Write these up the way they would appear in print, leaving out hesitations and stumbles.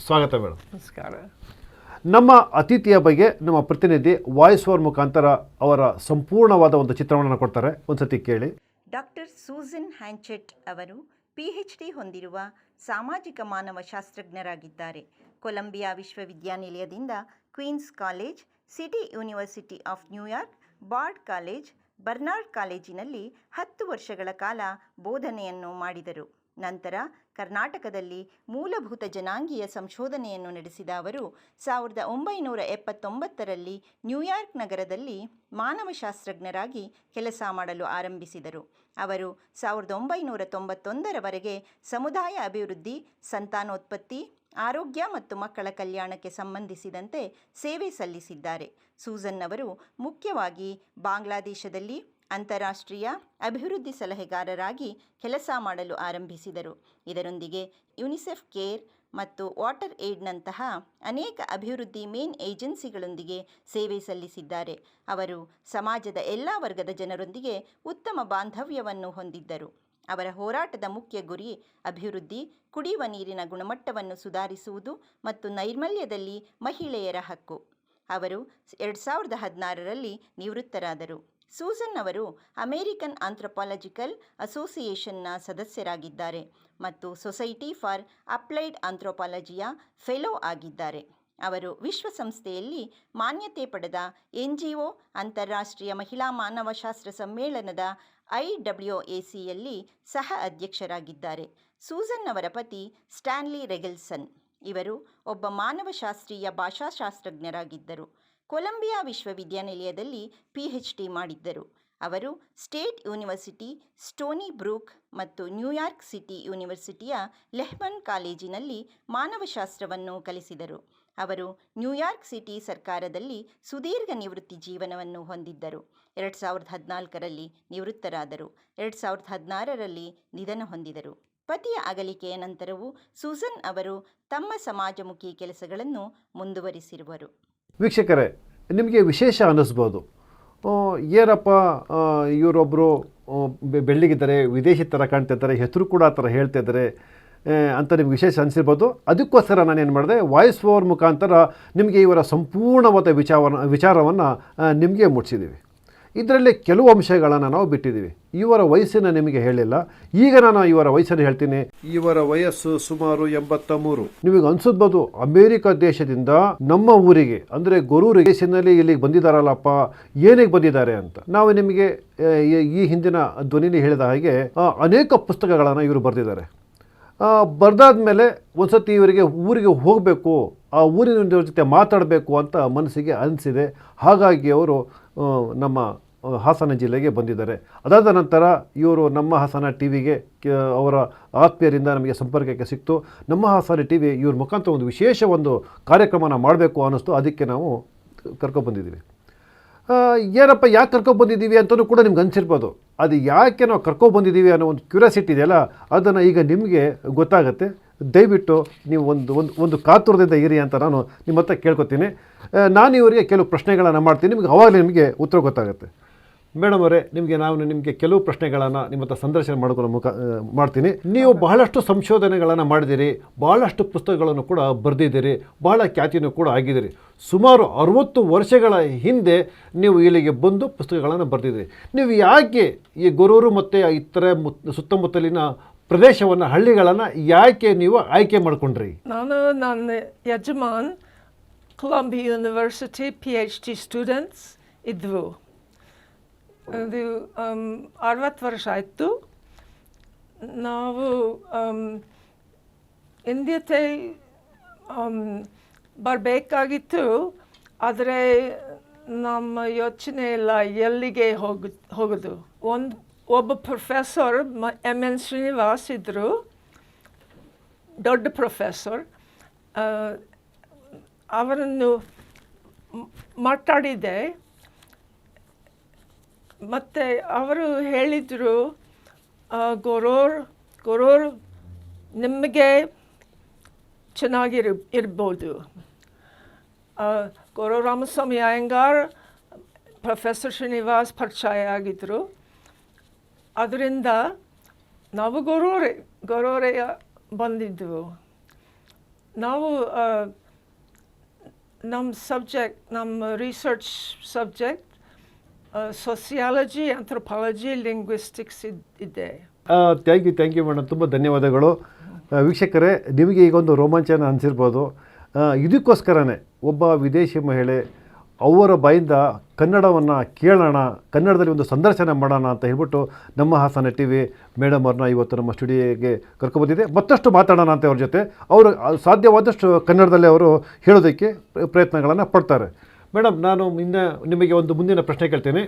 ಸ್ವಾಗತ ಮೇಡಮ್. ನಮಸ್ಕಾರ. ನಮ್ಮ ಅತಿಥಿಯ ಬಗ್ಗೆ ನಮ್ಮ ಪ್ರತಿನಿಧಿ ವಾಯ್ಸ್ ಓವರ್ ಮುಖಾಂತರ ಅವರ ಸಂಪೂರ್ಣವಾದ ಒಂದು ಚಿತ್ರವನ್ನು ಕೊಡ್ತಾರೆ. ಒಂದ್ಸತಿ ಕೇಳಿ. ಡಾಕ್ಟರ್ ಸೂಸನ್ ಹ್ಯಾಂಚೆಟ್ ಅವರು PhD ಹೊಂದಿರುವ ಸಾಮಾಜಿಕ ಮಾನವಶಾಸ್ತ್ರಜ್ಞರಾಗಿದ್ದಾರೆ. ಕೊಲಂಬಿಯಾ ವಿಶ್ವವಿದ್ಯಾನಿಲಯದಿಂದ Queens college, city university of New York, Bard college, Barnard ಕಾಲೇಜಿನಲ್ಲಿ 10 ವರ್ಷಗಳ ಕಾಲ ಬೋಧನೆಯನ್ನು ಮಾಡಿದರು. ನಂತರ ಕರ್ನಾಟಕದಲ್ಲಿ ಮೂಲಭೂತ ಜನಾಂಗೀಯ ಸಂಶೋಧನೆಯನ್ನು ನಡೆಸಿದ ಅವರು 1979ರಲ್ಲಿ ನ್ಯೂಯಾರ್ಕ್ ನಗರದಲ್ಲಿ ಮಾನವಶಾಸ್ತ್ರಜ್ಞರಾಗಿ ಕೆಲಸ ಮಾಡಲು ಆರಂಭಿಸಿದರು. ಅವರು 1991ರವರೆಗೆ ಸಮುದಾಯ ಅಭಿವೃದ್ಧಿ, ಸಂತಾನೋತ್ಪತ್ತಿ, ಆರೋಗ್ಯ ಮತ್ತು ಮಕ್ಕಳ ಕಲ್ಯಾಣಕ್ಕೆ ಸಂಬಂಧಿಸಿದಂತೆ ಸೇವೆ ಸಲ್ಲಿಸಿದ್ದಾರೆ. ಸೂಸನ್ ಅವರು ಮುಖ್ಯವಾಗಿ ಬಾಂಗ್ಲಾದೇಶದಲ್ಲಿ ಅಂತಾರಾಷ್ಟ್ರೀಯ ಅಭಿವೃದ್ಧಿ ಸಲಹೆಗಾರರಾಗಿ ಕೆಲಸ ಮಾಡಲು ಆರಂಭಿಸಿದರು. ಇದರೊಂದಿಗೆ ಯುನಿಸೆಫ್ ಕೇರ್ ಮತ್ತು ವಾಟರ್ ಏಡ್ನಂತಹ ಅನೇಕ ಅಭಿವೃದ್ಧಿ ಮೇನ್ ಏಜೆನ್ಸಿಗಳೊಂದಿಗೆ ಸೇವೆ ಸಲ್ಲಿಸಿದ್ದಾರೆ. ಅವರು ಸಮಾಜದ ಎಲ್ಲ ವರ್ಗದ ಜನರೊಂದಿಗೆ ಉತ್ತಮ ಬಾಂಧವ್ಯವನ್ನು ಹೊಂದಿದ್ದರು. ಅವರ ಹೋರಾಟದ ಮುಖ್ಯ ಗುರಿ ಅಭಿವೃದ್ಧಿ, ಕುಡಿಯುವ ನೀರಿನ ಗುಣಮಟ್ಟವನ್ನು ಸುಧಾರಿಸುವುದು ಮತ್ತು ನೈರ್ಮಲ್ಯದಲ್ಲಿ ಮಹಿಳೆಯರ ಹಕ್ಕು. ಅವರು 2016ರಲ್ಲಿ ನಿವೃತ್ತರಾದರು. ಸೂಸನ್ ಅವರು ಅಮೇರಿಕನ್ ಆಂಥ್ರೊಪಾಲಜಿಕಲ್ ಅಸೋಸಿಯೇಷನ್ನ ಸದಸ್ಯರಾಗಿದ್ದಾರೆ ಮತ್ತು ಸೊಸೈಟಿ ಫಾರ್ ಅಪ್ಲೈಡ್ ಆಂಥ್ರೊಪಾಲಜಿಯ ಫೆಲೋ ಆಗಿದ್ದಾರೆ. ಅವರು ವಿಶ್ವಸಂಸ್ಥೆಯಲ್ಲಿ ಮಾನ್ಯತೆ ಪಡೆದ NGO ಅಂತಾರಾಷ್ಟ್ರೀಯ ಮಹಿಳಾ ಮಾನವಶಾಸ್ತ್ರ ಸಮ್ಮೇಳನದ IWACಯಲ್ಲಿ ಸಹ ಅಧ್ಯಕ್ಷರಾಗಿದ್ದಾರೆ. ಸೂಸನ್ ಅವರ ಪತಿ ಸ್ಟ್ಯಾನ್ಲಿ ರೆಗೆಲ್ಸನ್ ಇವರು ಒಬ್ಬ ಮಾನವಶಾಸ್ತ್ರೀಯ ಭಾಷಾಶಾಸ್ತ್ರಜ್ಞರಾಗಿದ್ದರು. ಕೊಲಂಬಿಯಾ ವಿಶ್ವವಿದ್ಯಾನಿಲಯದಲ್ಲಿ PhD ಮಾಡಿದ್ದರು. ಅವರು ಸ್ಟೇಟ್ ಯೂನಿವರ್ಸಿಟಿ ಸ್ಟೋನಿ ಬ್ರೂಕ್ ಮತ್ತು ನ್ಯೂಯಾರ್ಕ್ ಸಿಟಿ ಯೂನಿವರ್ಸಿಟಿಯ ಲೆಹ್ಮನ್ ಕಾಲೇಜಿನಲ್ಲಿ ಮಾನವಶಾಸ್ತ್ರವನ್ನು ಕಲಿಸಿದರು. ಅವರು ನ್ಯೂಯಾರ್ಕ್ ಸಿಟಿ ಸರ್ಕಾರದಲ್ಲಿ ಸುದೀರ್ಘ ನಿವೃತ್ತಿ ಜೀವನವನ್ನು ಹೊಂದಿದ್ದರು. 2014ರಲ್ಲಿ ನಿವೃತ್ತರಾದರು. 2016ರಲ್ಲಿ ನಿಧನ ಹೊಂದಿದರು. ಪತಿಯ ಅಗಲಿಕೆಯ ನಂತರವೂ ಸೂಸನ್ ಅವರು ತಮ್ಮ ಸಮಾಜಮುಖಿ ಕೆಲಸಗಳನ್ನು ಮುಂದುವರಿಸಿರುವರು. ವೀಕ್ಷಕರೇ, ನಿಮಗೆ ವಿಶೇಷ ಅನ್ನಿಸ್ಬೋದು, ಏನಪ್ಪ ಇವರೊಬ್ಬರು ಬೆಳ್ಳಿಗಿದ್ದಾರೆ, ವಿದೇಶಿ ಥರ ಕಾಣ್ತಿದ್ದಾರೆ, ಹೆಸರು ಕೂಡ ಆ ಥರ ಹೇಳ್ತಿದ್ದಾರೆ ಅಂತ ನಿಮ್ಗೆ ವಿಶೇಷ ಅನಿಸಿರ್ಬೋದು. ಅದಕ್ಕೋಸ್ಕರ ನಾನೇನು ಮಾಡಿದೆ, ವಾಯ್ಸ್ ಓವರ್ ಮುಖಾಂತರ ನಿಮಗೆ ಇವರ ಸಂಪೂರ್ಣವಾದ ವಿಚಾರವನ್ನು ನಿಮಗೆ ಮುಟ್ಟಿಸಿದ್ದೀವಿ. ಇದರಲ್ಲಿ ಕೆಲವು ಅಂಶಗಳನ್ನು ನಾವು ಬಿಟ್ಟಿದ್ದೀವಿ. ಇವರ ವಯಸ್ಸನ್ನು ನಿಮಗೆ ಹೇಳಿಲ್ಲ. ಈಗ ನಾನು ಇವರ ವಯಸ್ಸನ್ನು ಹೇಳ್ತೀನಿ. ಇವರ ವಯಸ್ಸು ಸುಮಾರು 83. ನಿಮಗೆ ಅನ್ಸಿರ್ಬೋದು, ಅಮೇರಿಕ ದೇಶದಿಂದ ನಮ್ಮ ಊರಿಗೆ ಅಂದರೆ ಗೊರೂರು ದೇಶದಲ್ಲಿ ಇಲ್ಲಿಗೆ ಬಂದಿದ್ದಾರಲ್ಲಪ್ಪ, ಏನಿಗೆ ಬಂದಿದ್ದಾರೆ ಅಂತ. ನಾವು ನಿಮಗೆ ಈ ಹಿಂದಿನ ಧ್ವನಿಲಿ ಹೇಳಿದ ಹಾಗೆ ಅನೇಕ ಪುಸ್ತಕಗಳನ್ನು ಇವರು ಬರೆದಿದ್ದಾರೆ. ಬರೆದಾದ್ಮೇಲೆ ಒಂದ್ಸತಿ ಇವರಿಗೆ ಊರಿಗೆ ಹೋಗಬೇಕು, ಆ ಊರಿನ ಜೊತೆ ಮಾತಾಡಬೇಕು ಅಂತ ಮನಸ್ಸಿಗೆ ಅನಿಸಿದೆ. ಹಾಗಾಗಿ ಅವರು ನಮ್ಮ ಹಾಸನ ಜಿಲ್ಲೆಗೆ ಬಂದಿದ್ದಾರೆ. ಅದಾದ ನಂತರ ಇವರು ನಮ್ಮ ಹಾಸನ TVಗೆ ಅವರ ಆತ್ಮೀಯರಿಂದ ನಮಗೆ ಸಂಪರ್ಕಕ್ಕೆ ಸಿಕ್ತು. ನಮ್ಮ ಹಾಸನ TV ಇವ್ರ ಮುಖಾಂತರ ಒಂದು ವಿಶೇಷ ಒಂದು ಕಾರ್ಯಕ್ರಮನ ಮಾಡಬೇಕು ಅನ್ನಿಸ್ತು. ಅದಕ್ಕೆ ನಾವು ಕರ್ಕೊಬಂದಿದ್ದೀವಿ. ಏನಪ್ಪ ಯಾಕೆ ಕರ್ಕೊಬಂದಿದ್ದೀವಿ ಅಂತಲೂ ಕೂಡ ನಿಮ್ಗೆ ಅನಿಸಿರ್ಬೋದು. ಅದು ಯಾಕೆ ನಾವು ಕರ್ಕೊಬಂದಿದ್ದೀವಿ ಅನ್ನೋ ಒಂದು ಕ್ಯೂರಿಯಾಸಿಟಿ ಇದೆಯಲ್ಲ, ಅದನ್ನು ಈಗ ನಿಮಗೆ ಗೊತ್ತಾಗುತ್ತೆ. ದಯವಿಟ್ಟು ನೀವು ಒಂದು ಕಾತುರದಿಂದ ಇರಿ ಅಂತ ನಾನು ನಿಮ್ಮ ಹತ್ರ ಕೇಳ್ಕೊತೀನಿ. ನಾನು ಇವರಿಗೆ ಕೆಲವು ಪ್ರಶ್ನೆಗಳನ್ನು ಮಾಡ್ತೀನಿ, ನಿಮಗೆ ಅವಾಗಲೇ ನಿಮಗೆ ಉತ್ತರ ಗೊತ್ತಾಗುತ್ತೆ. ಮೇಡಮ್ ಅವರೇ, ನಿಮಗೆ ಕೆಲವು ಪ್ರಶ್ನೆಗಳನ್ನು ನಿಮ್ಮ ಹತ್ರ ಸಂದರ್ಶನ ಮಾಡ್ತೀನಿ. ನೀವು ಬಹಳಷ್ಟು ಸಂಶೋಧನೆಗಳನ್ನು ಮಾಡಿದ್ದೀರಿ, ಬಹಳಷ್ಟು ಪುಸ್ತಕಗಳನ್ನು ಕೂಡ ಬರೆದಿದ್ದೀರಿ, ಬಹಳ ಖ್ಯಾತಿನೂ ಕೂಡ ಆಗಿದ್ದೀರಿ. ಸುಮಾರು 60 ವರ್ಷಗಳ ಹಿಂದೆ ನೀವು ಇಲ್ಲಿಗೆ ಬಂದು ಪುಸ್ತಕಗಳನ್ನು ಬರೆದಿದ್ದೀರಿ. ನೀವು ಯಾಕೆ ಈ ಗೊರೂರು ಮತ್ತು ಇತರ ಸುತ್ತಮುತ್ತಲಿನ ಪ್ರದೇಶವನ್ನು, ಹಳ್ಳಿಗಳನ್ನು ಯಾಕೆ ನೀವು ಆಯ್ಕೆ ಮಾಡಿಕೊಂಡ್ರಿ? ನನ್ನ ಯಜಮಾನ್ ಕೊಲಂಬಿಯಾ ಯೂನಿವರ್ಸಿಟಿ PhD ಸ್ಟೂಡೆಂಟ್ಸ್ ಇದ್ವು. ಅದು 60 ವರ್ಷ ಆಯಿತು. ನಾವು ಇಂಡಿಯಾಕ್ಕೆ ಬರಬೇಕಾಗಿತ್ತು, ಆದರೆ ನಮ್ಮ ಯೋಚನೆ ಇಲ್ಲ ಎಲ್ಲಿಗೆ ಹೋಗೋದು. ಒಬ್ಬ ಪ್ರೊಫೆಸರ್ MN ಶ್ರೀನಿವಾಸ್ ಇದ್ದರು, ದೊಡ್ಡ ಪ್ರೊಫೆಸರ್. ಅವರನ್ನು ಮಾತಾಡಿದೆ ಮತ್ತು ಅವರು ಹೇಳಿದರು, ಗೊರೂರು ನಿಮಗೆ ಚೆನ್ನಾಗಿರ್ಬೋದು. ಗೊರೂರು ರಾಮಸ್ವಾಮಿ ಅಯ್ಯಂಗಾರ್ ಪ್ರೊಫೆಸರ್ ಶ್ರೀನಿವಾಸ್ ಪರಿಚಯ ಆಗಿದ್ದರು. ಅದರಿಂದ ನಾವು ಗೊರೂರೇ ಬಂದಿದ್ದೆವು. ನಾವು ನಮ್ಮ ಸಬ್ಜೆಕ್ಟ್, ನಮ್ಮ research subject sociology, anthropology, linguistics ಇದೆ. ಥ್ಯಾಂಕ್ ಯು ಮೇಡಮ್, ತುಂಬ ಧನ್ಯವಾದಗಳು. ವೀಕ್ಷಕರೇ, ನಿಮಗೆ ಈಗ ಒಂದು ರೋಮಾಂಚನ ಅನಿಸಿರ್ಬೋದು. ಇದಕ್ಕೋಸ್ಕರನೇ ಒಬ್ಬ ವಿದೇಶಿ ಮಹಿಳೆ ಅವರ ಬಾಯಿಂದ ಕನ್ನಡವನ್ನು ಕೇಳೋಣ, ಕನ್ನಡದಲ್ಲಿ ಒಂದು ಸಂದರ್ಶನ ಮಾಡೋಣ ಅಂತ ಹೇಳ್ಬಿಟ್ಟು ನಮ್ಮ ಹಾಸನ ಟಿ ವಿ ಮೇಡಮ್ ಅವ್ರನ್ನ ಇವತ್ತು ನಮ್ಮ ಸ್ಟುಡಿಯೋಗೆ ಕರ್ಕೊಬಂದಿದೆ. ಮತ್ತಷ್ಟು ಮಾತಾಡೋಣ ಅಂತ ಅವ್ರ ಜೊತೆ. ಅವರು ಸಾಧ್ಯವಾದಷ್ಟು ಕನ್ನಡದಲ್ಲೇ ಅವರು ಹೇಳೋದಕ್ಕೆ ಪ್ರಯತ್ನಗಳನ್ನು ಪಡ್ತಾರೆ. ಮೇಡಮ್, ನಾನು ನಿಮಗೆ ಒಂದು ಮುಂದಿನ ಪ್ರಶ್ನೆ ಕೇಳ್ತೇನೆ.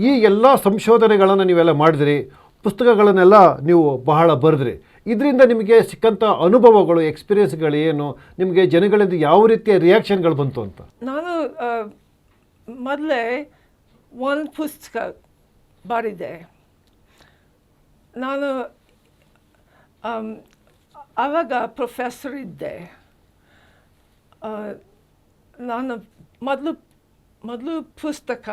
ಈ ಎಲ್ಲ ಸಂಶೋಧನೆಗಳನ್ನು ನೀವೆಲ್ಲ ಮಾಡಿದ್ರಿ, ಪುಸ್ತಕಗಳನ್ನೆಲ್ಲ ನೀವು ಬಹಳ ಬರೆದ್ರಿ. ಇದರಿಂದ ನಿಮಗೆ ಸಿಕ್ಕಂಥ ಅನುಭವಗಳು, ಎಕ್ಸ್ಪೀರಿಯನ್ಸ್ಗಳು ಏನು, ನಿಮಗೆ ಜನಗಳಿಂದ ಯಾವ ರೀತಿಯ ರಿಯಾಕ್ಷನ್ಗಳು ಬಂತು ಅಂತ? ನಾನು ಮೊದಲೇ ಒಂದು ಪುಸ್ತಕ ಬರೆದೆ. ನಾನು ಆವಾಗ ಪ್ರೊಫೆಸರ್ ಇದ್ದೆ. ನಾನು ಮೊದಲು ಪುಸ್ತಕ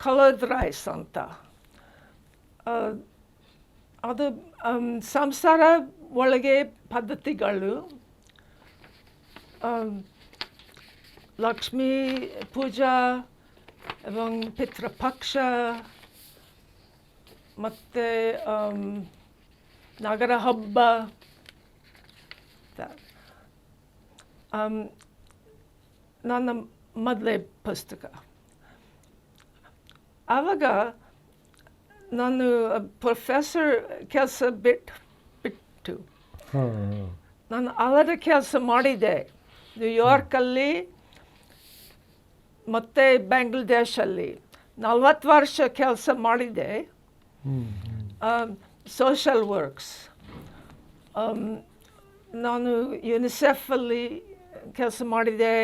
ಕಲರ್ಡ್ ರೈಸ್ ಅಂತ, ಅದು ಸಂಸಾರ ಒಳಗೆ ಪದ್ಧತಿಗಳು, ಲಕ್ಷ್ಮೀ ಪೂಜಾ ଏବଂ ಪಿತೃಪಕ್ಷ ಮತ್ತು ನಗರ ಹಬ್ಬ. ನನ್ನ ಮೊದಲೇ ಪುಸ್ತಕ. ಆವಾಗ ನಾನು ಪ್ರೊಫೆಸರ್ ಕೆಲಸ ಬಿಟ್ಟು ನಾನು ಅಲ್ಲದ ಕೆಲಸ ಮಾಡಿದೆ. ನ್ಯೂಯಾರ್ಕಲ್ಲಿ ಮತ್ತು ಬಾಂಗ್ಲಾದೇಶಲ್ಲಿ 40 ವರ್ಷ ಕೆಲಸ ಮಾಡಿದೆ. Social works. ನಾನು ಯುನಿಸೆಫಲ್ಲಿ ಕೆಲಸ ಮಾಡಿದೆ.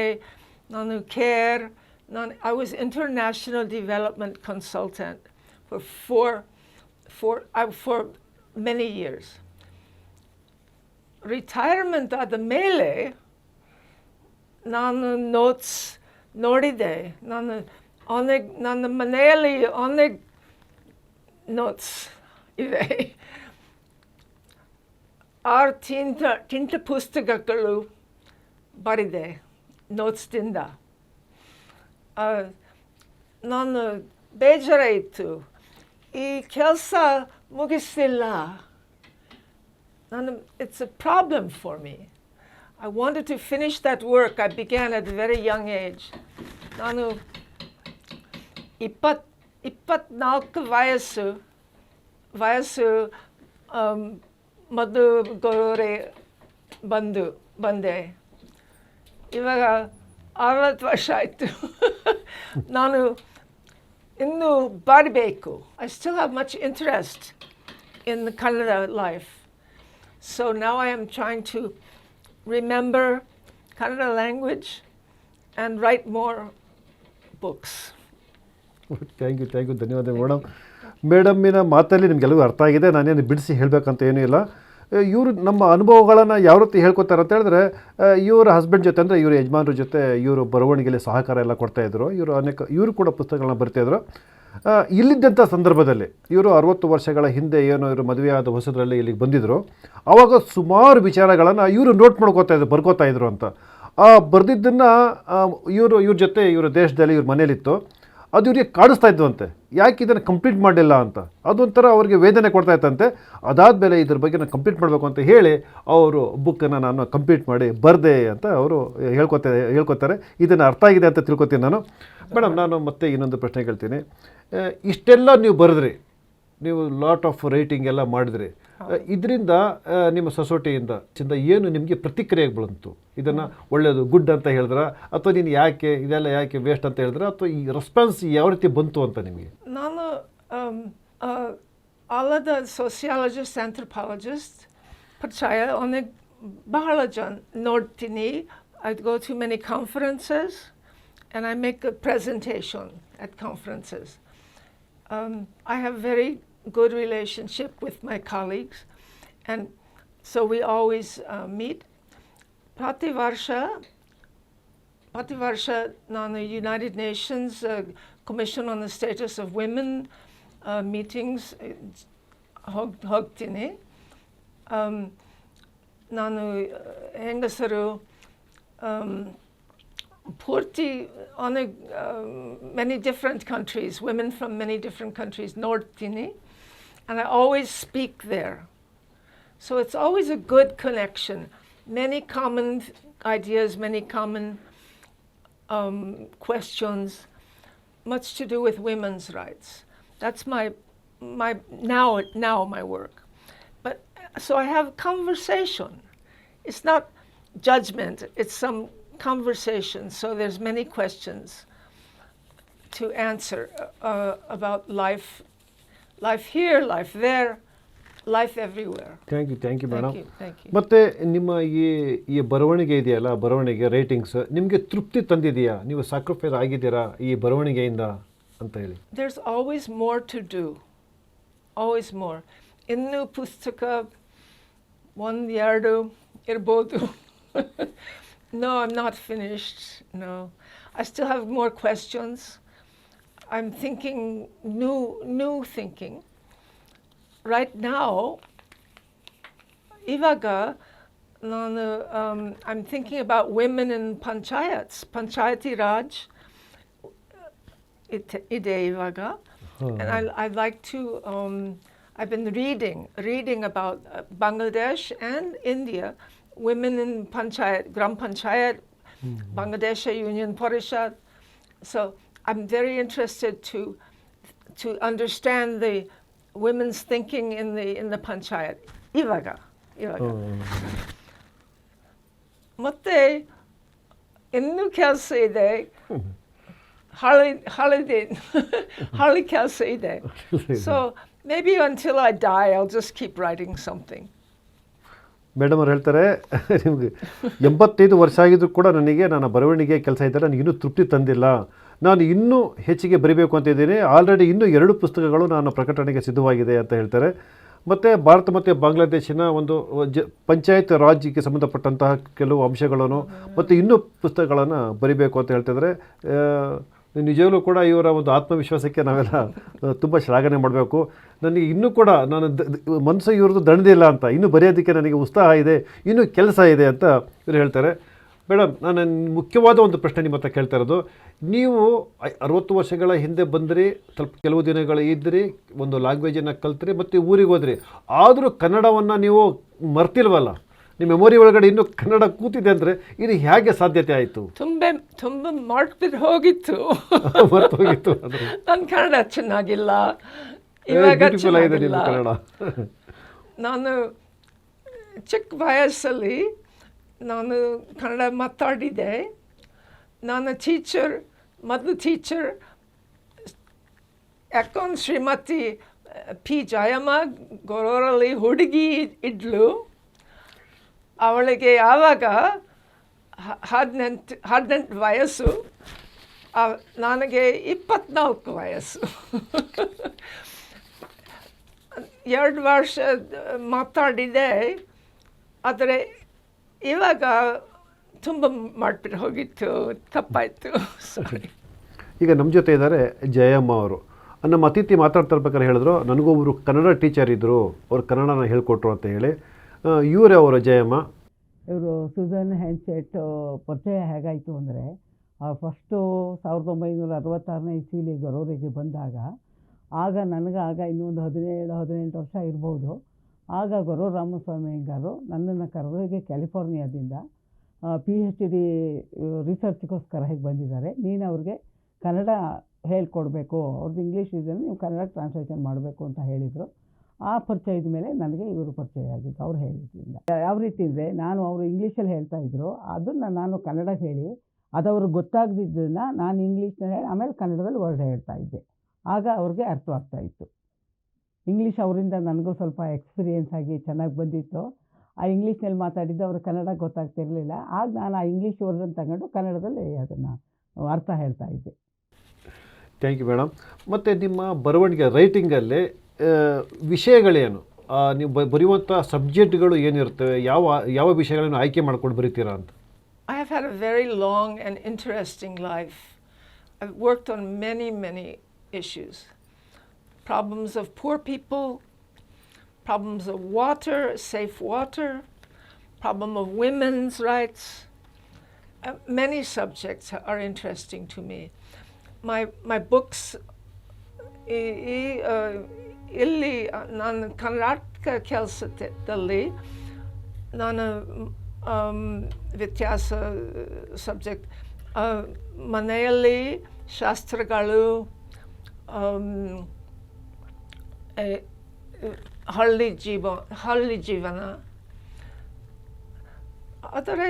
ನಾನು care. I was international development consultant for many years. Retirement ಆದ ಮೇಲೆ ನಾನು ನೋಟ್ಸ್ ನೋಡಿದೆ. ನನ್ನ ಮನೆಯಲ್ಲಿ ಅನೇಕ ನೋಟ್ಸ್ ಇವೆ. 6 ಪುಸ್ತಕಗಳು ಬರೆದೆ ನೋಟ್ಸ್ದಿಂದ. ನಾನು ಬೇಜಾರಾಯಿತು, ಈ ಕೆಲಸ ಮುಗಿಸಿಲ್ಲ. It's a problem for me. I wanted to finish that work I began at a very young age. ನಾನು 24 ವಯಸ್ಸು ಮದುವೆ ಬಂದೆ. ಇವಾಗ 60 ವರ್ಷ ಆಯಿತು. ನಾನು ಇನ್ನೂ ಬರಬೇಕು. I still have much interest in the Kannada life. So now I am trying to remember Kannada language and write more books. Thank you ಧನ್ಯವಾದ ಮೇಡಮ್. ಮೇಡಮ್ಮಿನ ಮಾತಲ್ಲಿ ನಿಮಗೆಲ್ಲವೂ ಅರ್ಥ ಆಗಿದೆ. ನಾನೇನು ಬಿಡಿಸಿ ಹೇಳಬೇಕಂತ ಏನೂ ಇಲ್ಲ. ಇವರು ನಮ್ಮ ಅನುಭವಗಳನ್ನು ಯಾವ ರೀತಿ ಹೇಳ್ಕೊತಾರೆ ಅಂತ ಹೇಳಿದ್ರೆ, ಇವರ ಹಸ್ಬೆಂಡ್ ಜೊತೆ ಅಂದರೆ ಇವ್ರ ಯಜಮಾನ್ರ ಜೊತೆ ಇವರು ಬರವಣಿಗೆಯಲ್ಲಿ ಸಹಕಾರ ಎಲ್ಲ ಕೊಡ್ತಾಯಿದ್ರು. ಇವರು ಕೂಡ ಪುಸ್ತಕಗಳನ್ನ ಬರಿತಾಯಿದ್ರು. ಇಲ್ಲಿದ್ದಂಥ ಸಂದರ್ಭದಲ್ಲಿ ಇವರು 60 ವರ್ಷಗಳ ಹಿಂದೆ ಏನೋ ಇವರು ಮದುವೆಯಾದ ಹೊಸದರಲ್ಲಿ ಇಲ್ಲಿಗೆ ಬಂದಿದ್ದರು. ಆವಾಗ ಸುಮಾರು ವಿಚಾರಗಳನ್ನು ಇವರು ನೋಟ್ ಬರ್ಕೋತಾ ಇದ್ರು ಅಂತ. ಆ ಬರೆದಿದ್ದನ್ನು ಇವ್ರ ಜೊತೆ ಇವರ ದೇಶದಲ್ಲಿ ಇವ್ರ ಮನೇಲಿತ್ತು. ಅದು ಇವರಿಗೆ ಕಾಡಿಸ್ತಾ ಇದ್ವಂತೆ, ಯಾಕೆ ಇದನ್ನು ಕಂಪ್ಲೀಟ್ ಮಾಡಲಿಲ್ಲ ಅಂತ. ಅದೊಂಥರ ಅವ್ರಿಗೆ ವೇದನೆ ಕೊಡ್ತಾ ಇತ್ತಂತೆ. ಅದಾದಮೇಲೆ ಇದ್ರ ಬಗ್ಗೆ ನಾನು ಕಂಪ್ಲೀಟ್ ಮಾಡಬೇಕು ಅಂತ ಹೇಳಿ ಅವರು ಬುಕ್ಕನ್ನು ನಾನು ಕಂಪ್ಲೀಟ್ ಮಾಡಿ ಬರೆದೆ ಅಂತ ಅವರು ಹೇಳ್ಕೊತಾರೆ. ಇದನ್ನು ಅರ್ಥ ಆಗಿದೆ ಅಂತ ತಿಳ್ಕೊತೀನಿ ನಾನು. ಮೇಡಮ್, ನಾನು ಮತ್ತೆ ಇನ್ನೊಂದು ಪ್ರಶ್ನೆ ಕೇಳ್ತೀನಿ. ಇಷ್ಟೆಲ್ಲ ನೀವು ಬರೆದ್ರಿ, ನೀವು ಲಾಟ್ ಆಫ್ ರೈಟಿಂಗ್ ಎಲ್ಲ ಮಾಡಿದ್ರಿ. ಇದರಿಂದ ನಿಮ್ಮ ಸೊಸೈಟಿಯಿಂದ ಏನು ನಿಮಗೆ ಪ್ರತಿಕ್ರಿಯೆ ಬಂತು? ಇದನ್ನು ಒಳ್ಳೆಯದು, ಗುಡ್ ಅಂತ ಹೇಳಿದ್ರ, ಅಥವಾ ನೀನು ಇದೆಲ್ಲ ಯಾಕೆ ವೇಸ್ಟ್ ಅಂತ ಹೇಳಿದ್ರ, ಅಥವಾ ಈ ರೆಸ್ಪಾನ್ಸ್ ಯಾವ ರೀತಿ ಬಂತು ಅಂತ ನಿಮಗೆ? ನಾನು ಅಲ್ಲದ ಸೋಸಿಯಾಲಜಿಸ್ಟ್, ಆಂಥ್ರೋಪಾಲಜಿಸ್ಟ್ ಪರಿಚಯ ಬಹಳ ಜನ ನೋಡ್ತೀನಿ. I go to many conferences and I make a presentation at conferences. I have very good relationship with my colleagues, and so we always meet. ಪ್ರತಿ ವರ್ಷ ನಾನು United Nations commission on the status of women meetings ಹೋಗ್ತೀನಿ. ನಾನು ಹೆಂಗಸರು ಪೂರ್ತಿ on many different countries, women from many different countries ನೋಡ್ತೀನಿ, and I always speak there. So it's always a good connection. Many common ideas, many common questions, much to do with women's rights. That's my now my work. But so I have conversation. It's not judgment. It's some conversation. So there's many questions to answer about life here, life there, life everywhere. Thank you madam. Thank you. ಮತ್ತು ನಿಮ್ಮ ಈ ಬರವಣಿಗೆ ಇದೆಯಲ್ಲ, ಬರವಣಿಗೆ writings ನಿಮಗೆ ತೃಪ್ತಿ ತಂದಿದೆಯಾ? ನೀವು sacrifice ಆಗಿದ್ದೀರಾ ಈ ಬರವಣಿಗೆಯಿಂದ ಅಂತ ಹೇಳಿ? There's always more to do. Always more. ಇನ್ನು ಪುಸ್ತಕ 1-2 ಇರ್ಬೋದು. No, I'm not finished. No. I still have more questions. I'm thinking new thinking. Right now, Ivaga, I'm thinking about women in panchayats, Panchayati Raj, ide Ivaga. And I'd like to, I've been reading about Bangladesh and India, women in Panchayat, Gram Panchayat, Bangladesh Union Parishad. So I'm very interested to understand the women's thinking in the Panchayat. Ivaga. ಮತ್ತೆ ಇನ್ನೂ ಕೆಲಸ ಇದೆ, ಹಳ್ಳಿ ಕೆಲಸ ಇದೆ. So maybe until I die, I'll just keep writing something. Madam ಅವ್ರು ಹೇಳ್ತಾರೆ, ನಿಮಗೆ 85 ವರ್ಷ ಆಗಿದ್ರು ಕೂಡ ನನ್ನ ಬರವಣಿಗೆ ಕೆಲಸ ಇದ್ದರೆ ನನಗೆ ಇನ್ನೂ ತೃಪ್ತಿ ತಂದಿಲ್ಲ, ನಾನು ಇನ್ನೂ ಹೆಚ್ಚಿಗೆ ಬರೀಬೇಕು ಅಂತಿದ್ದೀನಿ. ಆಲ್ರೆಡಿ ಇನ್ನೂ 2 ಪುಸ್ತಕಗಳು ನಾನು ಪ್ರಕಟಣೆಗೆ ಸಿದ್ಧವಾಗಿದೆ ಅಂತ ಹೇಳ್ತಾರೆ. ಮತ್ತು ಭಾರತ ಮತ್ತು ಬಾಂಗ್ಲಾದೇಶಿನ ಒಂದು ಪಂಚಾಯತ್ ರಾಜ್ಗೆ ಸಂಬಂಧಪಟ್ಟಂತಹ ಕೆಲವು ಅಂಶಗಳನ್ನು ಮತ್ತು ಇನ್ನೂ ಪುಸ್ತಕಗಳನ್ನು ಬರಿಬೇಕು ಅಂತ ಹೇಳ್ತಿದ್ದಾರೆ. ನಿಜವಾಗ್ಲೂ ಕೂಡ ಇವರ ಒಂದು ಆತ್ಮವಿಶ್ವಾಸಕ್ಕೆ ನಾವೆಲ್ಲ ತುಂಬ ಶ್ಲಾಘನೆ ಮಾಡಬೇಕು. ನನಗೆ ಇನ್ನೂ ಕೂಡ ಮನಸ್ಸು ಇವ್ರದ್ದು ದಣದಿಲ್ಲ ಅಂತ, ಇನ್ನೂ ಬರೆಯೋದಕ್ಕೆ ನನಗೆ ಉತ್ಸಾಹ ಇದೆ, ಇನ್ನೂ ಕೆಲಸ ಇದೆ ಅಂತ ಇವರು ಹೇಳ್ತಾರೆ. ಮೇಡಮ್, ನಾನು ಮುಖ್ಯವಾದ ಒಂದು ಪ್ರಶ್ನೆ ನಿಮ್ಮ ಹತ್ರ ಕೇಳ್ತಾ ಇರೋದು, ನೀವು 60 ವರ್ಷಗಳ ಹಿಂದೆ ಬಂದ್ರಿ, ಸ್ವಲ್ಪ ಕೆಲವು ದಿನಗಳು ಇದ್ದಿರಿ, ಒಂದು ಲ್ಯಾಂಗ್ವೇಜನ್ನು ಕಲ್ತ್ರಿ, ಮತ್ತು ಊರಿಗೆ ಹೋದ್ರಿ, ಆದರೂ ಕನ್ನಡವನ್ನು ನೀವು ಮರ್ತಿಲ್ವಲ್ಲ? ನಿಮ್ಮ ಮೆಮೊರಿ ಒಳಗಡೆ ಇನ್ನೂ ಕನ್ನಡ ಕೂತಿದೆ ಅಂದರೆ ಇದು ಹೇಗೆ ಸಾಧ್ಯತೆ ಆಯಿತು? ತುಂಬ ಮಾಡ್ಬಿಟ್ಟು ಹೋಗಿತ್ತು. ಮರ್ತೋಗಿತ್ತು. ನನ್ನ ಕನ್ನಡ ಚೆನ್ನಾಗಿಲ್ಲ, ಇವಾಗ ಚೆನ್ನಾಗಿಲ್ಲ. ಕನ್ನಡ ನಾನು ಚಿಕ್ಕ ವಯಸ್ಸಲ್ಲಿ ನಾನು ಕನ್ನಡ ಮಾತಾಡಿದೆ. ನಾನು ಮೊದಲು ಟೀಚರ್ ಯಾಕೊಂದು ಶ್ರೀಮತಿ ಪಿ ಜಯಮ್ಮ ಗೊರೂರಲ್ಲಿ ಹುಡುಗಿ ಇದ್ಲು. ಅವಳಿಗೆ ಆವಾಗ 18 ವಯಸ್ಸು, ನನಗೆ 24 ವಯಸ್ಸು. 2 ವರ್ಷ ಮಾತಾಡಿದೆ, ಆದರೆ ಇವಾಗ ತುಂಬ ಮಾಡಿಬಿಟ್ಟು ಹೋಗಿತ್ತು, ತಪ್ಪಾಯಿತು. ಈಗ ನಮ್ಮ ಜೊತೆ ಇದ್ದಾರೆ ಜಯಮ್ಮ ಅವರು. ನಮ್ಮ ಅತಿಥಿ ಮಾತಾಡ್ತಾ ಇರ್ಬೇಕಾದ್ರೆ ಹೇಳಿದ್ರು, ನನಗೊಬ್ಬರು ಕನ್ನಡ ಟೀಚರ್ ಇದ್ದರು, ಅವ್ರು ಕನ್ನಡನ ಹೇಳ್ಕೊಟ್ರು ಅಂತ ಹೇಳಿ. ಇವರೇ ಅವರು ಜಯಮ್ಮ? ಇವರು ಸುಜನ್ ಹ್ಯಾಂಡ್ಸೆಟ್ ಪರಿಚಯ ಹೇಗಾಯಿತು ಅಂದರೆ, ಫಸ್ಟು 1966ನೇ ಇಸ್ವಿಲಿ ಗೊರೂರಿಗೆ ಬಂದಾಗ, ಆಗ ನನಗೆ ಇನ್ನೊಂದು 17-18 ವರ್ಷ ಇರ್ಬೋದು. ಆಗ ಗೊರೂರು ರಾಮಸ್ವಾಮಿ ಅಯ್ಯಂಗಾರು ನನ್ನನ್ನು ಕರೆದು ಹೀಗೆ ಕ್ಯಾಲಿಫೋರ್ನಿಯಾದಿಂದ PhD ರಿಸರ್ಚ್ಗೋಸ್ಕರ ಹೇಗೆ ಬಂದಿದ್ದಾರೆ, ನೀನು ಅವ್ರಿಗೆ ಕನ್ನಡ ಹೇಳ್ಕೊಡ್ಬೇಕು, ಅವ್ರದ್ದು ಇಂಗ್ಲೀಷ್ ಇದನ್ನು ನೀವು ಕನ್ನಡ ಟ್ರಾನ್ಸ್ಲೇಷನ್ ಮಾಡಬೇಕು ಅಂತ ಹೇಳಿದರು. ಆ ಪರಿಚಯದ ಮೇಲೆ ನನಗೆ ಇವರು ಪರಿಚಯ ಆಗಿದ್ದು, ಅವ್ರು ಹೇಳಿದ್ರಿಂದ. ಯಾವ ರೀತಿ ಅಂದರೆ, ನಾನು ಅವರು ಇಂಗ್ಲೀಷಲ್ಲಿ ಹೇಳ್ತಾಯಿದ್ರು, ಅದನ್ನು ನಾನು ಕನ್ನಡ ಹೇಳಿ, ಅದು ಅವ್ರಿಗೆ ಗೊತ್ತಾಗದಿದ್ದನ್ನು ನಾನು ಇಂಗ್ಲೀಷ್ನಲ್ಲಿ ಹೇಳಿ ಆಮೇಲೆ ಕನ್ನಡದಲ್ಲಿ ವರ್ಡ್ ಹೇಳ್ತಾಯಿದ್ದೆ. ಆಗ ಅವ್ರಿಗೆ ಅರ್ಥವಾಗ್ತಾಯಿತ್ತು. ಇಂಗ್ಲೀಷ್ ಅವರಿಂದ ನನಗೂ ಸ್ವಲ್ಪ ಎಕ್ಸ್ಪೀರಿಯೆನ್ಸ್ ಆಗಿ ಚೆನ್ನಾಗಿ ಬಂದಿತ್ತು. ಆ ಇಂಗ್ಲೀಷ್ನಲ್ಲಿ ಮಾತಾಡಿದ್ದು ಅವ್ರಿಗೆ ಕನ್ನಡ ಗೊತ್ತಾಗ್ತಿರಲಿಲ್ಲ. ಆಗ ನಾನು ಆ ಇಂಗ್ಲೀಷ್ ವರ್ಡನ್ನು ತಗೊಂಡು ಕನ್ನಡದಲ್ಲಿ ಅದನ್ನು ಅರ್ಥ ಹೇಳ್ತಾಯಿದ್ದೆ. Thank you madam. ಮತ್ತು ನಿಮ್ಮ ಬರವಣಿಗೆ ರೈಟಿಂಗಲ್ಲಿ ವಿಷಯಗಳೇನು, ನೀವು ಬರೆಯುವಂಥ ಸಬ್ಜೆಕ್ಟ್ಗಳು ಏನಿರ್ತವೆ, ಯಾವ ವಿಷಯಗಳನ್ನು ಆಯ್ಕೆ ಮಾಡ್ಕೊಂಡು ಬರೀತೀರಾ ಅಂತ? I have had a very long and interesting life. I've worked on many issues. Problems of poor people, problems of water, safe water, problem of women's rights. Many subjects are interesting to me. My books, ಇಲ್ಲಿ ನಾನು ಕರ್ನಾಟಕ ಕೆಲಸದಲ್ಲಿ ನಾನು ವ್ಯತ್ಯಾಸ subject ಮನೆಯಲ್ಲಿ ಶಾಸ್ತ್ರಗಳು, ಹಳ್ಳಿ ಜೀವನ, ಆದರೆ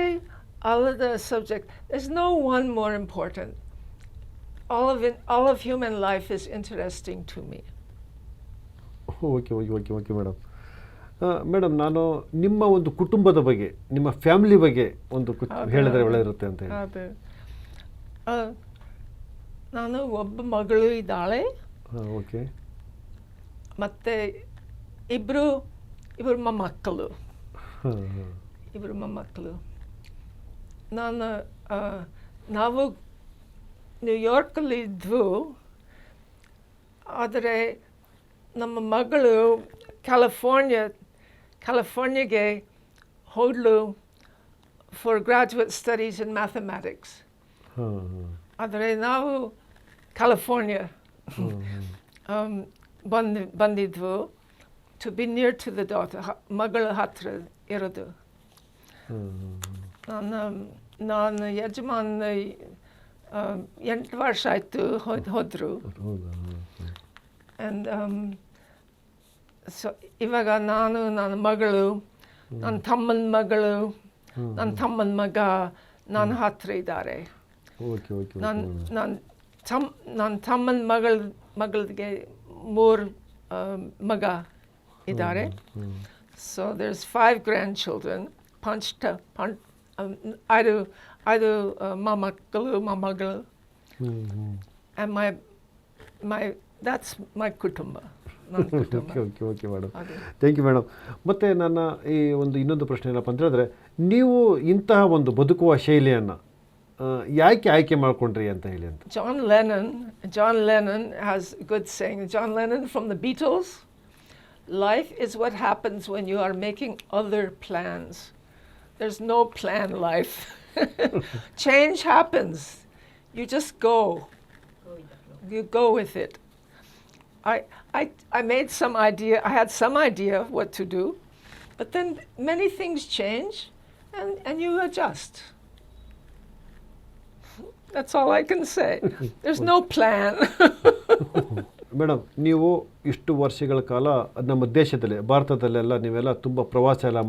all of the subject, there's no one more important. All of human life is interesting to me. Okay okay okay okay madam. Madam, ನಾನು ನಿಮ್ಮ ಒಂದು ಕುಟುಂಬದ ಬಗ್ಗೆ, ನಿಮ್ಮ ಫ್ಯಾಮಿಲಿ ಬಗ್ಗೆ ಒಂದು ಹೇಳಿದ್ರೆ ಒಳ್ಳೆದಿರುತ್ತೆ ಅಂತ ಹೇಳಿ. ಅದೇ ನಾನು ಒಬ್ಬ ಮಗಳು ಇದ್ದಾಳೆ. ಓಕೆ. ಮತ್ತು ಇಬ್ಬರು ಮೊಮ್ಮಕ್ಕಳು. ಇಬ್ಬರು ಮೊಮ್ಮಕ್ಕಳು. ನಾವು ನ್ಯೂಯಾರ್ಕಲ್ಲಿ ಇದ್ವು, ಆದರೆ ನಮ್ಮ ಮಗಳು ಕ್ಯಾಲಿಫೋರ್ನಿಯಾಗೆ ಹೋದಳು for graduate studies in mathematics. ಆದರೆ ನಾವು ಕ್ಯಾಲಿಫೋರ್ನಿಯಾ ಬಂದಿದ್ವು to be near to the daughter, ಮಗಳ ಹತ್ರ ಇರೋದು. ನಾನು ಯಜಮಾನ 8 ವರ್ಷ ಆಯಿತು ಹೋದರು. ಆ್ಯಂಡ್ ಸೊ ಇವಾಗ ನನ್ನ ಮಗಳು, ನನ್ನ ತಮ್ಮನ ಮಗಳು, ನನ್ನ ತಮ್ಮನ ಮಗ ನನ್ನ ಹತ್ರ ಇದ್ದಾರೆ. ನನ್ನ ತಮ್ಮನ ಮಗಳಿಗೆ 3 ಮಗ ಇದ್ದಾರೆ. So there's 5 grandchildren. ಐದು ಮೊಮ್ಮಗಳು. And that's my ಕುಟುಂಬ. Okay okay okay madam, thank you madam. ಮತ್ತು ನನ್ನ ಈ ಇನ್ನೊಂದು ಪ್ರಶ್ನೆ ಏನಪ್ಪ ಅಂತ ಹೇಳಿದ್ರೆ, ನೀವು ಇಂತಹ ಒಂದು ಬದುಕುವ ಶೈಲಿಯನ್ನು ಯಾಕೆ ಆಯ್ಕೆ ಮಾಡ್ಕೊಂಡ್ರಿ ಅಂತ ಹೇಳಿ ಅಂತ. John Lennon has a good saying. John Lennon from the Beatles, life is what happens when you are making other plans. There's no plan life. Change happens. You just go. You go with it. I made some idea. I had some idea of what to do, but then many things change, and you adjust. That's all I can say. There's no plan. Madam, ನೀವು ಇಷ್ಟು ವರ್ಷಗಳ ಕಾಲ ನಮ್ಮ ದೇಶದಲ್ಲಿ, ಭಾರತದಲ್ಲೆಲ್ಲ ನೀವೆಲ್ಲ ತುಂಬ ಪ್ರವಾಸ ಎಲ್ಲ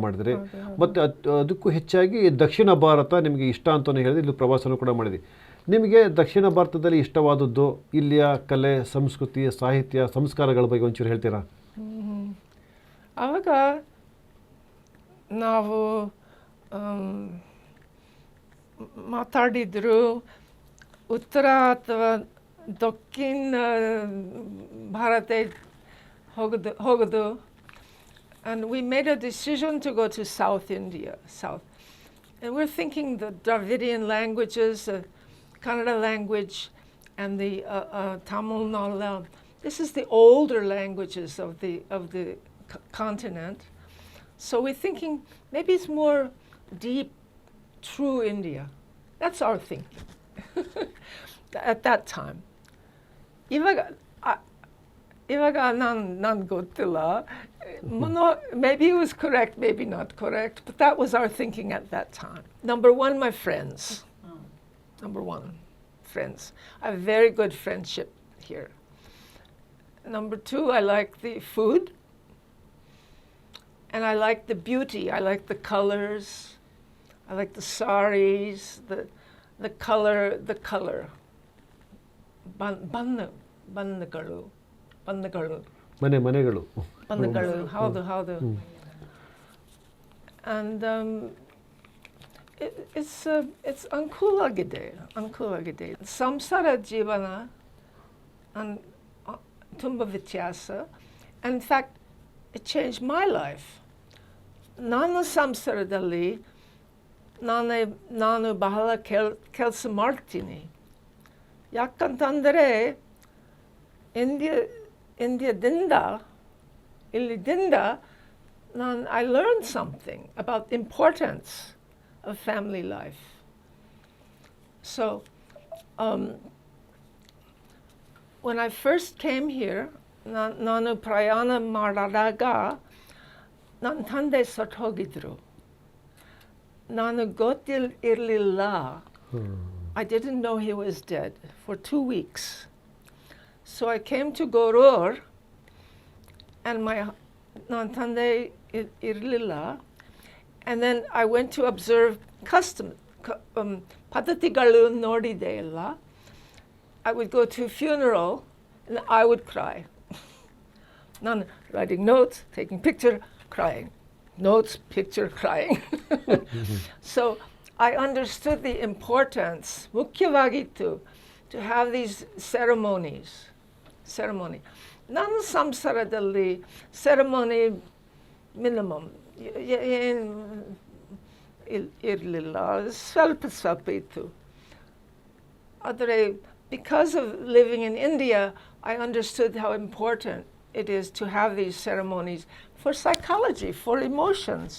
ಮಾಡಿದ್ರಿ. ಮತ್ತು ಅದಕ್ಕೂ ಹೆಚ್ಚಾಗಿ ದಕ್ಷಿಣ ಭಾರತ ನಿಮಗೆ ಇಷ್ಟ ಅಂತಲೇ ಹೇಳಿದ್ರೆ ಇಲ್ಲಿ ಪ್ರವಾಸನೂ ಕೂಡ ಮಾಡಿದ್ರಿ. ನಿಮಗೆ ದಕ್ಷಿಣ ಭಾರತದಲ್ಲಿ ಇಷ್ಟವಾದದ್ದು ಇಲ್ಲಿಯ ಕಲೆ, ಸಂಸ್ಕೃತಿ, ಸಾಹಿತ್ಯ, ಸಂಸ್ಕಾರಗಳ ಬಗ್ಗೆ ಒಂಚೂರು ಹೇಳ್ತೀರಾ? ಆವಾಗ ನಾವು ಮಾತಾಡಿದ್ರು ಉತ್ತರ ಅಥವಾ ದಕ್ಷಿಣ ಭಾರತ ಹೋಗೋದು. And we made a decision to go to South India. And we're thinking the Dravidian languages, Kannada language, and the Tamil Nadu. This is the older languages of the continent. So we're thinking maybe it's more deep, true India. That's our thinking at that time. ಇವಾಗ ನಾನು ಗೊತ್ತಿಲ್ಲ. Maybe it was correct, maybe not correct, but that was our thinking at that time. Number one, my friends. Number one, friends. I have very good friendship here. Number two, I like the food. And I like the beauty. I like the colors. I like the saris, the color. ಬಣ್ಣಗಳು. ಹೌದು. And it's ಅನುಕೂಲಾಗಿದೆ. ಸಂಸಾರ ಜೀವನ ತುಂಬ ವ್ಯತ್ಯಾಸ. In fact, it changed my life. ನಾನು ಸಂಸಾರದಲ್ಲಿ ನಾನು ಬಹಳ ಕೆಲಸ ಮಾಡ್ತೀನಿ. ಯಾಕಂತಂದರೆ ಇಲ್ಲಿಂದ I learned something about the importance of family life. So, when I first came here, ನಾನು ಪ್ರಯಾಣ ಮಾಡಿದಾಗ ನನ್ನ ತಂದೆ ಸತ್ತು ಹೋಗಿದ್ರು. ನಾನು ಗೊತ್ತಿರಲಿಲ್ಲ. I didn't know he was dead for 2 weeks. So I came to Goror, and ನನ್ನ ತಂದೆ ಇರಲಿಲ್ಲ. And then I went to observe ಪದ್ಧತಿಗಳು ನೋಡಿದೆ ಎಲ್ಲ. I would go to a funeral, and I would cry. None writing notes, taking picture, crying. Notes, picture, crying. So I understood the importance, mukhyaವಾಗಿತ್ತು, to have these ceremonies. ನನ್ನ ಸಂಸಾರದಲ್ಲಿ ceremony minimum. ಇರಲಿಲ್ಲ, ಸ್ವಲ್ಪ ಇತ್ತು. ಆದರೆ because of living in India, I understood how important it is to have these ceremonies for psychology, for emotions,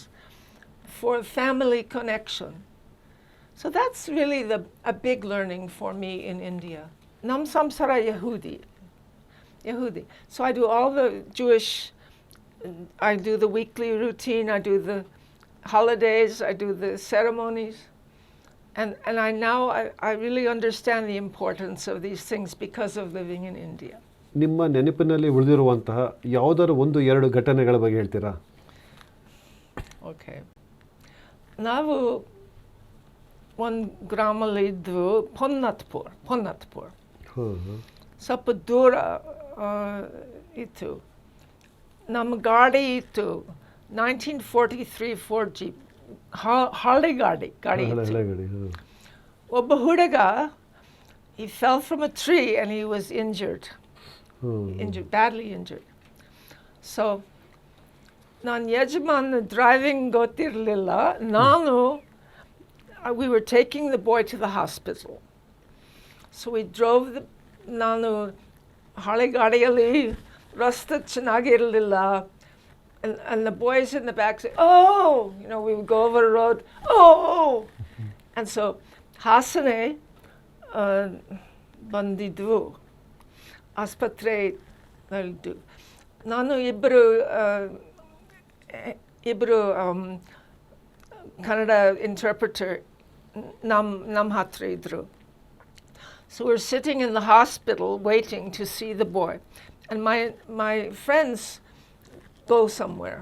for family connection. So that's really a big learning for me in India. Nam samsara Yehudi. So I do all the Jewish, I do the weekly routine, I do the holidays, I do the ceremonies. And I really understand the importance of these things because of living in India. ನಿಮ್ಮ ನೆನಪಿನಲ್ಲಿ ಉಳಿದಿರುವಂತಹ ಯಾವುದಾದ್ರು 1-2 ಘಟನೆಗಳ ಬಗ್ಗೆ ಹೇಳ್ತೀರಾ? Okay. ನಾವು ಒಂದು ಗ್ರಾಮಲ್ಲಿ ಇದ್ವು, ಪೊನ್ನತ್ಪುರ್. ಸ್ವಲ್ಪ ದೂರ ಇತ್ತು. ನಮ್ಮ ಗಾಡಿ ಇತ್ತು, 1943 Ford Jeep. ಹಳೆ ಗಾಡಿ ಇತ್ತು. ಒಬ್ಬ ಹುಡುಗ, he fell from a tree and he was badly injured. So ನನ್ನ ಯಜಮಾನ ಡ್ರೈವಿಂಗ್ ಗೊತ್ತಿರಲಿಲ್ಲ. we were taking the boy to the hospital. So we drove ನಾನು ಹಳೆ ಗಾಡಿಯಲ್ಲಿ ರಸ್ತೆ ಚೆನ್ನಾಗಿರಲಿಲ್ಲ. And the boys in the back say, oh, we would go over the road, oh. And so Hasane ಬಂದಿದ್ವು, ಆಸ್ಪತ್ರೆ ನಲ್ಲಿದ್ದು. ನಾನು ಇಬ್ಬರು ಕನ್ನಡ ಇಂಟರ್ಪ್ರಿಟರ್ ನಮ್ಮ ಹತ್ರ ಇದ್ರು. So we're sitting in the hospital waiting to see the boy. And my friends go somewhere.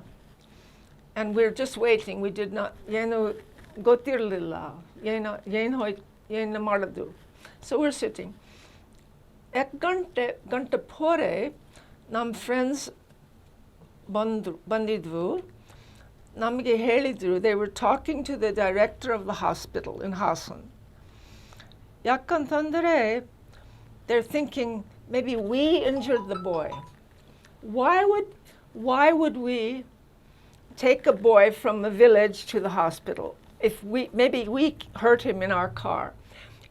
And we're just waiting. We did not, ಗೊತ್ತಿರಲಿಲ್ಲ, ಏನು ಮಾಡೋದು. So we're sitting. 1 ಗಂಟೆ ಪೋರೆ ನಮ್ಮ ಫ್ರೆಂಡ್ಸ್ ಬಂದಿದ್ವು. ನಮಗೆ ಹೇಳಿದ್ರು, they were talking to the director of the hospital in Hassan. ಯಾಕಂತಂದರೆ they're thinking maybe we injured the boy. Why would we take a boy from the village to the hospital if maybe we hurt him in our car?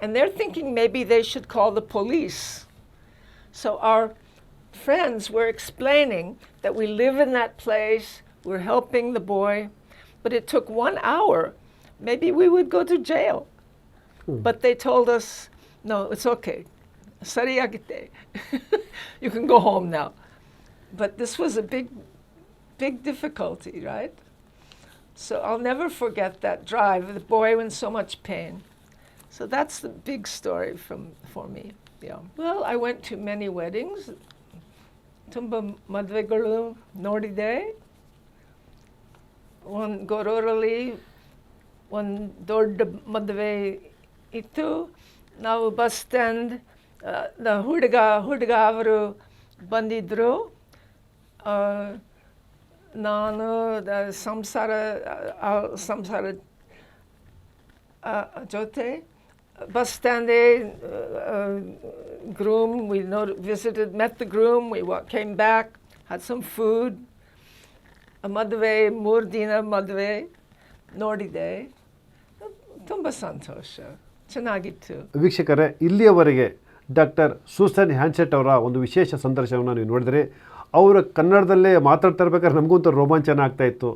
And they're thinking maybe they should call the police. So our friends were explaining that we live in that place, we're helping the boy, but it took 1 hour. Maybe we would go to jail. But they told us, no, it's okay. Sariyagite. You can go home now. But this was a big difficulty, right? So I'll never forget that drive, the boy in so much pain. So that's the big story for me. Yeah. Well, I went to many weddings. Tumba madvegalu nodide. One Gororali, one dodda madve ittu. Now bus stand, the huduga avaru bandidru. ನಾನು ಸಂಸಾರ ಜೊತೆ bus stand, groom, we met the groom, we came back, had some food, ಮದುವೆ 3 ದಿನ ಮದುವೆ ನೋಡಿದೆ, ತುಂಬ ಸಂತೋಷ, ಚೆನ್ನಾಗಿತ್ತು. ವೀಕ್ಷಕರೇ, ಇಲ್ಲಿಯವರೆಗೆ ಡಾಕ್ಟರ್ ಸೂಸನ್ ಹ್ಯಾನ್ಸೆಟ್ ಅವರ ಒಂದು ವಿಶೇಷ ಸಂದರ್ಶನವನ್ನು ನೀವು ನೋಡಿದರೆ ಅವರು ಕನ್ನಡದಲ್ಲೇ ಮಾತಾಡ್ತಾ ಇರ್ಬೇಕಾದ್ರೆ ನಮಗಂತೂ ರೋಮಾಂಚನ ಆಗ್ತಾಯಿತ್ತು.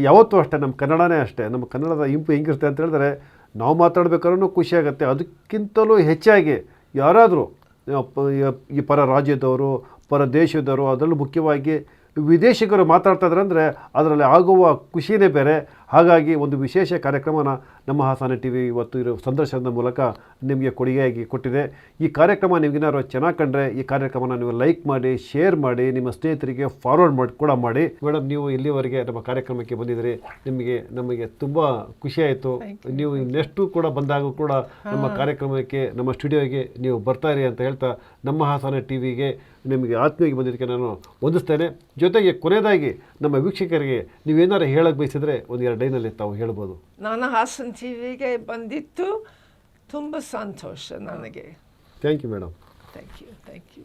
ಯಾವತ್ತೂ ಅಷ್ಟೇ, ನಮ್ಮ ಕನ್ನಡನೇ ಅಷ್ಟೇ, ನಮ್ಮ ಕನ್ನಡದ ಇಂಪು ಹೆಂಗಿರುತ್ತೆ ಅಂತ ಹೇಳಿದ್ರೆ ನಾವು ಮಾತಾಡ್ಬೇಕಾದ್ರೂ ಖುಷಿಯಾಗುತ್ತೆ. ಅದಕ್ಕಿಂತಲೂ ಹೆಚ್ಚಾಗಿ ಯಾರಾದರೂ ಈ ಪರ ರಾಜ್ಯದವರು, ಪರ ದೇಶದವರು, ಅದರಲ್ಲೂ ಮುಖ್ಯವಾಗಿ ವಿದೇಶಿಗರು ಮಾತಾಡ್ತಾ ಇದ್ದಾರೆ ಅಂದರೆ ಅದರಲ್ಲಿ ಆಗುವ ಖುಷಿಯೇ ಬೇರೆ. ಹಾಗಾಗಿ ಒಂದು ವಿಶೇಷ ಕಾರ್ಯಕ್ರಮನ ನಮ್ಮ ಹಾಸನ ಟಿ ವಿ ಇವತ್ತು ಇರೋ ಸಂದರ್ಶನದ ಮೂಲಕ ನಿಮಗೆ ಕೊಡುಗೆಯಾಗಿ ಕೊಟ್ಟಿದೆ. ಈ ಕಾರ್ಯಕ್ರಮ ನಿಮಗೇನಾದ್ರು ಚೆನ್ನಾಗಿ ಕಂಡ್ರೆ ಈ ಕಾರ್ಯಕ್ರಮನ ನೀವು ಲೈಕ್ ಮಾಡಿ, ಶೇರ್ ಮಾಡಿ, ನಿಮ್ಮ ಸ್ನೇಹಿತರಿಗೆ ಫಾರ್ವರ್ಡ್ ಮಾಡಿ. ಮೇಡಮ್, ನೀವು ಇಲ್ಲಿವರೆಗೆ ನಮ್ಮ ಕಾರ್ಯಕ್ರಮಕ್ಕೆ ಬಂದಿದ್ದೀರಿ, ನಮಗೆ ತುಂಬ ಖುಷಿಯಾಯಿತು. ನೀವು ನೆಕ್ಸ್ಟು ಕೂಡ ಬಂದಾಗ ಕೂಡ ನಮ್ಮ ಕಾರ್ಯಕ್ರಮಕ್ಕೆ, ನಮ್ಮ ಸ್ಟುಡಿಯೋಗೆ ನೀವು ಬರ್ತಾಯಿರಿ ಅಂತ ಹೇಳ್ತಾ ನಮ್ಮ ಹಾಸನ ಟಿ ವಿಗೆ ನಿಮಗೆ ಆತ್ಮೀಯವಾಗಿ ಬಂದಿದ್ದಕ್ಕೆ ನಾನು ವಂದಿಸ್ತೇನೆ. ಜೊತೆಗೆ ಕೊನೆಯದಾಗಿ ನಮ್ಮ ವೀಕ್ಷಕರಿಗೆ ನೀವೇನಾರು ಹೇಳಕ್ಕೆ ಬಯಸಿದರೆ ಒಂದು 2 ಲೈನಲ್ಲಿ ತಾವು ಹೇಳ್ಬೋದು. ನಾನು ಹಾಸನ್ ಟಿ ವಿಗೆ ಬಂದಿತ್ತು ತುಂಬ ಸಂತೋಷ ನನಗೆ. Thank you madam. Thank you.